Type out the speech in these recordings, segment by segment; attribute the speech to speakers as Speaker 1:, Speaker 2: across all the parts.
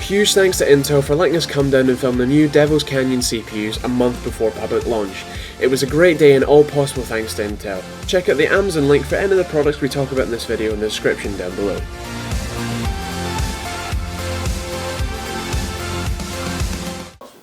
Speaker 1: huge thanks to Intel for letting us come down and film the new Devil's Canyon CPUs a month before public launch. It was a great day and all possible thanks to Intel. Check out the Amazon link for any of the products we talk about in this video in the description down below.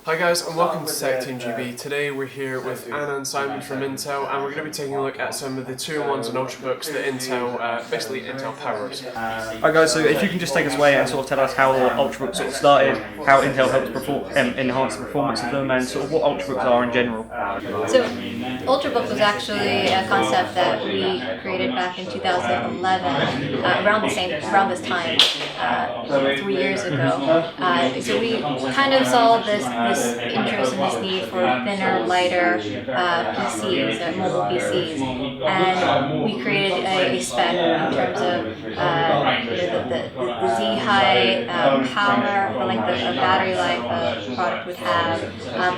Speaker 1: Hi guys and welcome to TechteamGB. Today we're here with Anna and Simon from Intel and we're going to be taking a look at some of the 2-in-1s and Ultrabooks that Intel, basically Intel powers.
Speaker 2: Alright guys, so if you can just take us away and sort of tell us how Ultrabooks sort of started, how Intel helped enhance the performance of them, and sort of what Ultrabooks are in general.
Speaker 3: So Ultrabook was actually a concept that we created back in 2011, around this time, 3 years ago. So we kind of saw this interest and this need for thinner, lighter PCs, mobile PCs, and we created a spec in terms of the Z-high power, the length of battery life the product would have,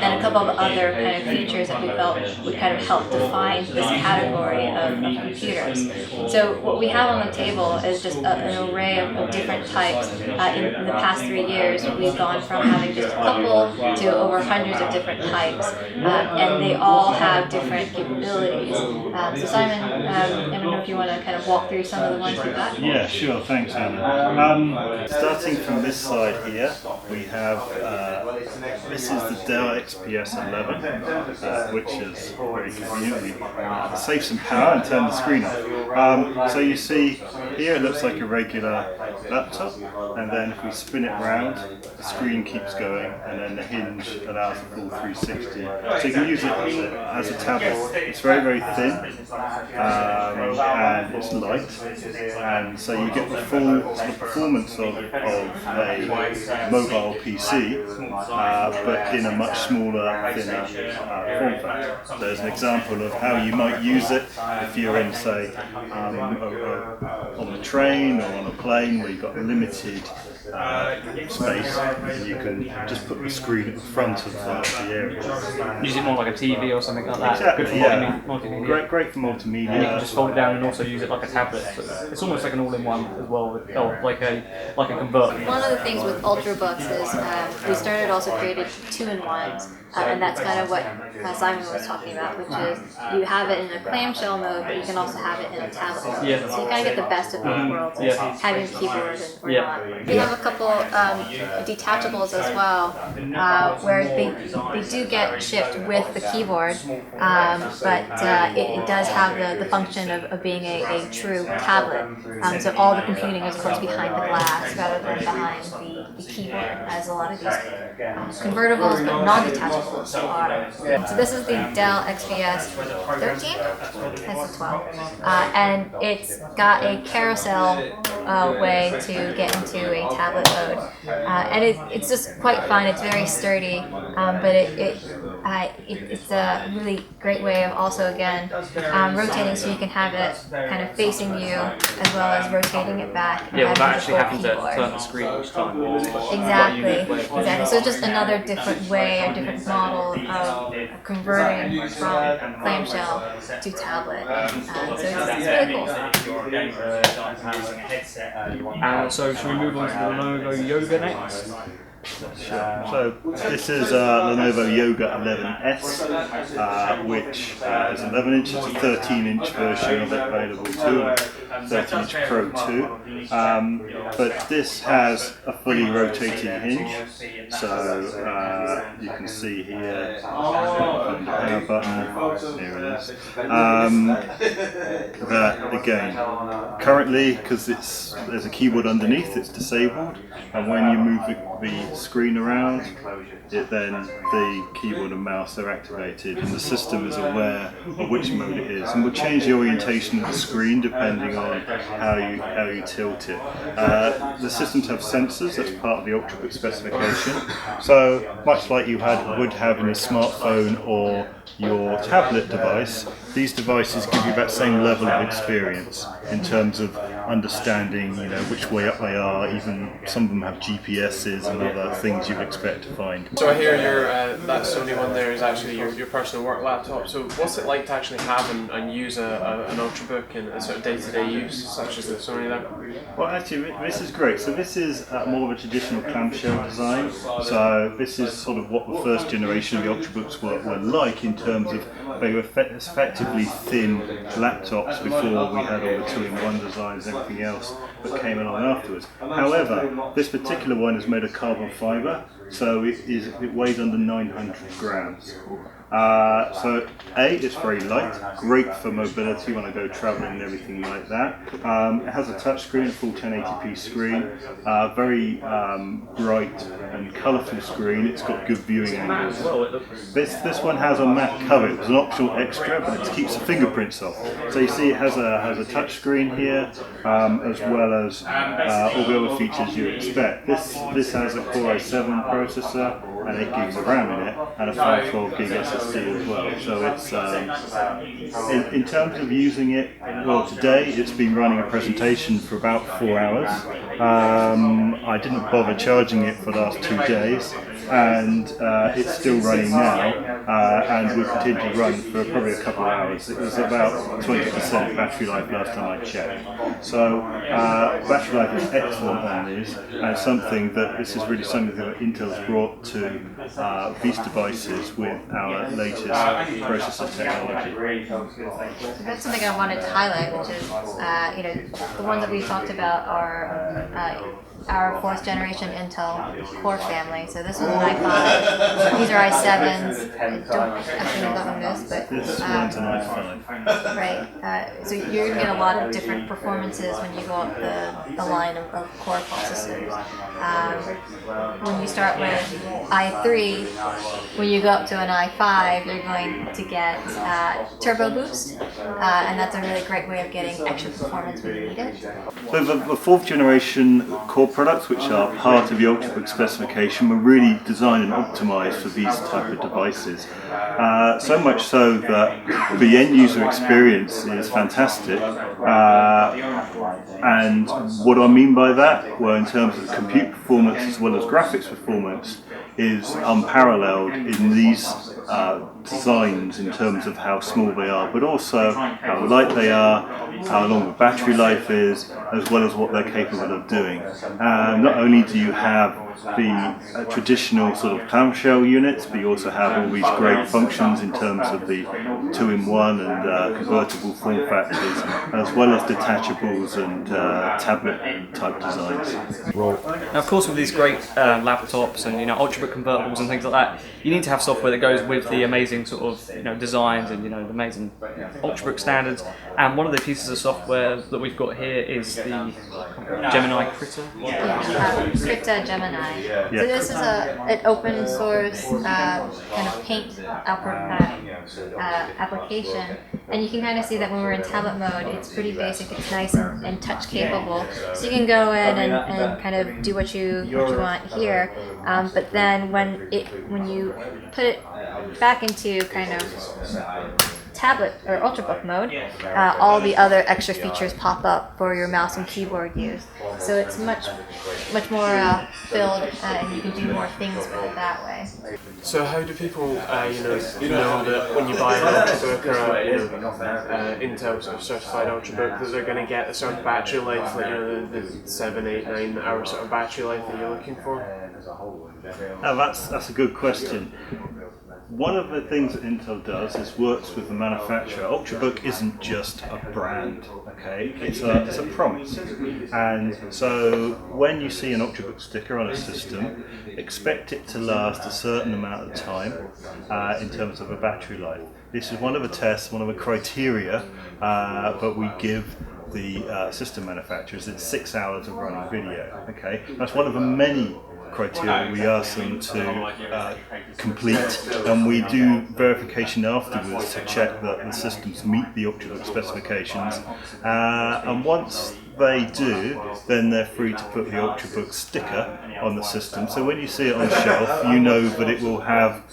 Speaker 3: and a couple of other kind of features that we felt would kind of help define this category of computers. So what we have on the table is just an array of different types. In the past 3 years, we've gone from having just a couple to over hundreds of different types, and they all have different capabilities. So Simon, I don't know if you want to kind of walk through some of the ones we've got?
Speaker 4: Yeah, sure, thanks Anna. Starting from this side here, we have, this is the Dell XPS 11, which is very conveniently saves some power and turn the screen off. So you see here it looks like a regular laptop, and then if we spin it around, the screen keeps going, and then the hinge allows the full 360. So you can use it as a tablet. It's very, very thin, and it's light, and so you get the full sort of performance of a mobile PC, but in a much smaller, thinner form factor. There's an example of how you might use it if you're in, say, on the train or on a plane where you've got limited space, and you can just put the screen at the front of the area.
Speaker 2: Use it more like a TV or something like that.
Speaker 4: Exactly,
Speaker 2: good for multimedia.
Speaker 4: Great for multimedia.
Speaker 2: And you can just fold it down and also use it like a tablet. So it's almost like an all-in-one as well, like a converter.
Speaker 3: One of the things with Ultrabooks is we started also created 2-in-1s, and that's kind of what Simon was talking about, which is you have it in a clamshell mode, but you can also have it in a tablet.
Speaker 2: Yeah.
Speaker 3: So you kind of get the best of both worlds, having a keyboard or not. We have a couple detachables as well, where they do get shipped with the keyboard, but it does have the function of being a true tablet. So all the computing is of course behind the glass rather than behind the keyboard, as a lot of these convertibles but non-detachables are. So this is the Dell XPS 13, that's the 12, and it's got a carousel way to get into a tablet mode, and it's just quite fun. It's very sturdy, but it's a really great way of also again rotating, so you can have it kind of facing you as well as rotating it back.
Speaker 2: Yeah, without actually having to turn the screen each time.
Speaker 3: Exactly. So just another different way, a different model of converting from clamshell to tablet. So it's really cool.
Speaker 2: So should we move on to the Lenovo Yoga next?
Speaker 4: Sure. So this is Lenovo Yoga 11S, which is 11 inch. It's a 13-inch version of it available too, 13-inch Pro 2. But this has a fully rotating hinge, so you can see here, the power button, here it is. That again, currently, because there's a keyboard underneath, it's disabled, and when you move the screen around, then the keyboard and mouse are activated, and the system is aware of which mode it is, and will change the orientation of the screen depending on how you tilt it. The systems have sensors. That's part of the Ultrabook specification. So much like you would have in a smartphone or your tablet device, these devices give you that same level of experience in terms of understanding, which way up they are. Even some of them have GPSs and other things you'd expect to find.
Speaker 1: So I hear that Sony one there is actually your personal work laptop. So what's it like to actually have and use an Ultrabook in a sort of day-to-day use, such as the Sony there?
Speaker 4: Well, actually, this is great. So this is more of a traditional clamshell design. So this is sort of what the first generation of the Ultrabooks were like, in terms of they were effectively thin laptops before we had all the two-in-one designs and everything else that came along afterwards. However, this particular one is made of carbon fibre, so it weighs under 900 grams. So it's very light, great for mobility when I go travelling and everything like that. It has a touch screen, a full 1080p screen, very bright and colourful screen. It's got good viewing angles. This one has a matte cover. It was an optional extra, but it keeps the fingerprints off. So you see it has a touch screen here, as well as all the other features you expect. This has a Core i7 processor and 8 gigs of RAM in it, and a 512 gig SSD as well. So it's in terms of using it, well, today it's been running a presentation for about 4 hours. I didn't bother charging it for the last 2 days, and it's still running now, and will continue to run for probably a couple of hours. It was about 20% battery life last time I checked. So battery life is excellent on these, and this is really something that Intel's brought to these devices with our latest processor technology.
Speaker 3: That's something I wanted to highlight, which is the ones that we've talked about are our 4th generation Intel Core family. So this was an i5. These are i7s. I don't actually know that one is, but
Speaker 4: this one's an i5.
Speaker 3: Right. So you're gonna get a lot of different performances when you go up the line of core processors. When you start with i3, when you go up to an i5, you're going to get turbo boost, and that's a really great way of getting extra performance when you need it.
Speaker 4: So the 4th generation Core products, which are part of the Ultrabook specification, were really designed and optimized for these type of devices. So much so that the end user experience is fantastic. And what I mean by that, well, in terms of compute performance as well as graphics performance, is unparalleled in these designs in terms of how small they are, but also how light they are, how long the battery life is, as well as what they're capable of doing. Not only do you have the traditional sort of clamshell units, but you also have all these great functions in terms of the two-in-one and convertible form factors, as well as detachables and tablet type designs.
Speaker 2: Now, of course, with these great laptops and Ultrabook convertibles and things like that, you need to have software that goes with the amazing sort of designs and the amazing Ultrabook standards. And one of the pieces of software that we've got here is the Gemini Critter.
Speaker 3: Critter Gemini. So this is an open source kind of paint application, and you can kind of see that when we're in tablet mode, it's pretty basic. It's nice and touch capable, so you can go in and kind of do what you want here. But then when you put it back into kind of tablet or Ultrabook mode, all the other extra features pop up for your mouse and keyboard use. So it's much more filled, and you can do more things with it that way.
Speaker 1: So how do people, know that when you buy an Ultrabook or Intel sort of certified Ultrabook, that they're going to get a sort of battery life, like the 7, 8, 9 hour sort of battery life that you're looking for?
Speaker 4: Oh, that's a good question. One of the things that Intel does is works with the manufacturer. Ultrabook isn't just a brand, okay? It's a promise. And so when you see an Ultrabook sticker on a system, expect it to last a certain amount of time in terms of a battery life. This is one of the tests, one of the criteria that we give the system manufacturers. It's 6 hours of running video, okay? That's one of the many criteria we ask them to complete, and we do verification afterwards to check that the systems meet the Ultrabook specifications, and once they do, then they're free to put the Ultrabook sticker on the system. So when you see it on the shelf, you know that it will have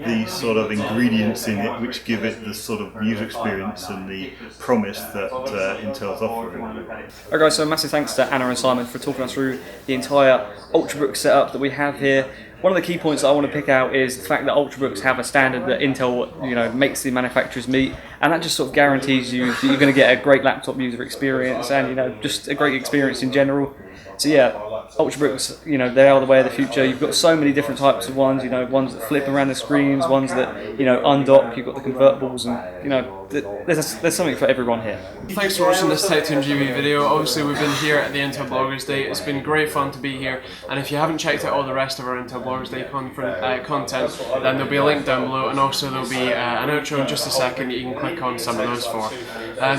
Speaker 4: these sort of ingredients in it which give it the sort of user experience and the promise that Intel's offering.
Speaker 2: Alright guys, so massive thanks to Anna and Simon for talking us through the entire Ultrabook setup that we have here. One of the key points that I want to pick out is the fact that Ultrabooks have a standard that Intel, makes the manufacturers meet, and that just sort of guarantees you that you're going to get a great laptop user experience and just a great experience in general. So yeah, Ultrabooks, they are the way of the future. You've got so many different types of ones, ones that flip around the screens, ones that, undock, you've got the convertibles, and, there's something for everyone here.
Speaker 1: Thanks for watching this TechteamGB video. Obviously we've been here at the Intel Bloggers Day. It's been great fun to be here, and if you haven't checked out all the rest of our Intel Bloggers Day content, then there'll be a link down below, and also there'll be an outro in just a second that you can click on some of those for.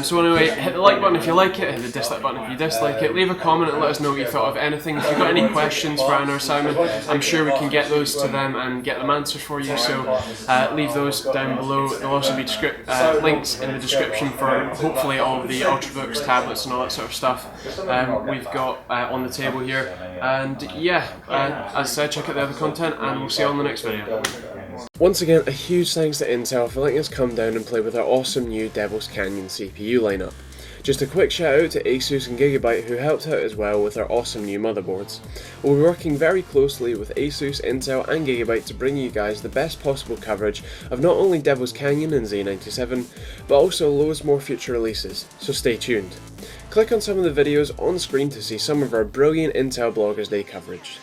Speaker 1: So anyway, hit the like button if you like it, hit the dislike button if you dislike it, leave a comment and let us know what you thought of anything. If you've got any questions for Anna or Simon, I'm sure we can get those to them and get them answers for you, so leave those down below. There'll also be links in the description for hopefully all of the Ultrabooks, tablets and all that sort of stuff we've got on the table here. And yeah, as I said, check out the other content and we'll see you on the next video. Once again, a huge thanks to Intel for letting us come down and play with our awesome new Devil's Canyon CPU lineup. Just a quick shout out to Asus and Gigabyte who helped out as well with our awesome new motherboards. We'll be working very closely with Asus, Intel and Gigabyte to bring you guys the best possible coverage of not only Devil's Canyon and Z97, but also loads more future releases, so stay tuned. Click on some of the videos on screen to see some of our brilliant Intel Bloggers Day coverage.